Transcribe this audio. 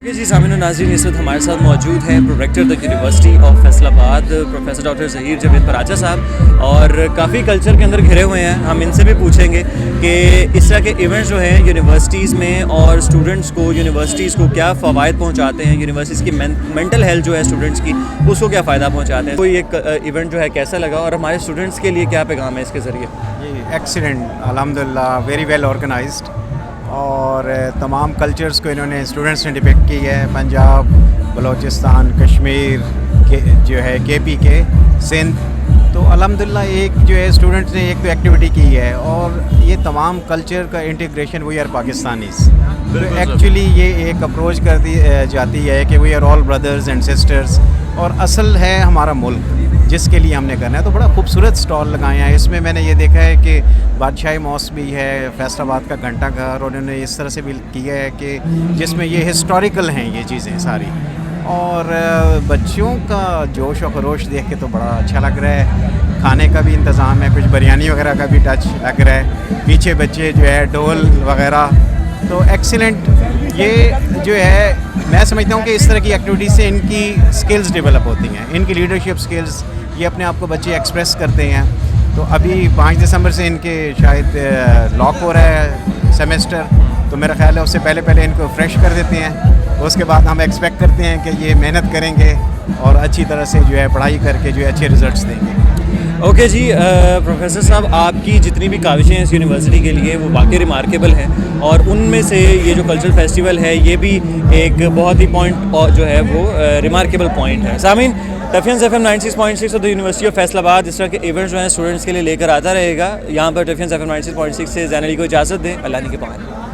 جی سامعین و ناظرین، اس وقت ہمارے ساتھ موجود ہیں پروریکٹر دا یونیورسٹی آف فیصل آباد پروفیسر ڈاکٹر ظہیر جاوید پراچا صاحب، اور کافی کلچر کے اندر گھرے ہوئے ہیں. ہم ان سے بھی پوچھیں گے کہ اس طرح کے ایونٹس جو ہیں یونیورسٹیز میں اور اسٹوڈنٹس کو یونیورسٹیز کو کیا فوائد پہنچاتے ہیں، یونیورسٹیز کی مینٹل ہیلتھ جو ہے اسٹوڈنٹس کی اس کو کیا فائدہ پہنچاتے ہیں. کوئی ایک ایونٹ جو ہے کیسا لگا اور ہمارے اسٹوڈنٹس کے لیے کیا پیغام ہے اس کے ذریعے؟ جی ایکسیلنٹ، الحمدللہ ویری ویل آرگنائزڈ، اور تمام کلچرز کو انہوں نے اسٹوڈنٹس نے ڈپکٹ کی ہے. پنجاب، بلوچستان، کشمیر کے جو ہے کے کے سندھ، تو الحمدللہ ایک جو ہے اسٹوڈنٹس نے ایک تو ایکٹیویٹی کی ہے، اور یہ تمام کلچر کا انٹیگریشن وی آر پاکستانیز. تو ایکچولی یہ ایک اپروچ کر دی جاتی ہے کہ we are all brothers and sisters, اور اصل ہے ہمارا ملک جس کے لیے ہم نے کرنا ہے. تو بڑا خوبصورت سٹال لگائے ہیں. اس میں نے یہ دیکھا ہے کہ بادشاہی موس بھی ہے، فیصل آباد کا گھنٹہ گھر، اور انہوں نے اس طرح سے بھی کیا ہے کہ جس میں یہ ہسٹوریکل ہیں یہ چیزیں ساری، اور بچوں کا جوش و خروش دیکھ کے تو بڑا اچھا لگ رہا ہے. کھانے کا بھی انتظام ہے، کچھ بریانی وغیرہ کا بھی ٹچ لگ رہا ہے، پیچھے بچے جو ہے ڈھول وغیرہ. تو ایکسیلنٹ. یہ جو ہے میں سمجھتا ہوں کہ اس طرح کی ایکٹیویٹی سے ان کی سکلز ڈیولپ ہوتی ہیں، ان کی لیڈرشپ سکلز، یہ اپنے آپ کو بچے ایکسپریس کرتے ہیں. تو ابھی 5 دسمبر سے ان کے شاید لاک ہو رہا ہے سیمسٹر، تو میرا خیال ہے اس سے پہلے ان کو فریش کر دیتے ہیں. اس کے بعد ہم ایکسپیکٹ کرتے ہیں کہ یہ محنت کریں گے اور اچھی طرح سے جو ہے پڑھائی کر کے جو ہے اچھے ریزلٹس دیں گے. اوکے جی، پروفیسر صاحب، آپ کی جتنی بھی کاوشیں اس یونیورسٹی کے لیے وہ واقعی ریمارکیبل ہیں، اور ان میں سے یہ جو کلچرل فیسٹیول ہے یہ بھی ایک بہت ہی پوائنٹ جو ہے وہ ریمارکیبل پوائنٹ ہے. سامعین، ٹیفینز ایف ایم 96.6 اور دا یونیورسٹی آف فیصل آباد اس طرح کے ایونٹس جو ہیں اسٹوڈنٹس کے لیے لے کر آتا رہے گا. یہاں پر ٹیفینز ایف ایم 96.6 سے زین علی کو اجازت دیں. اللہ نے کے پاس.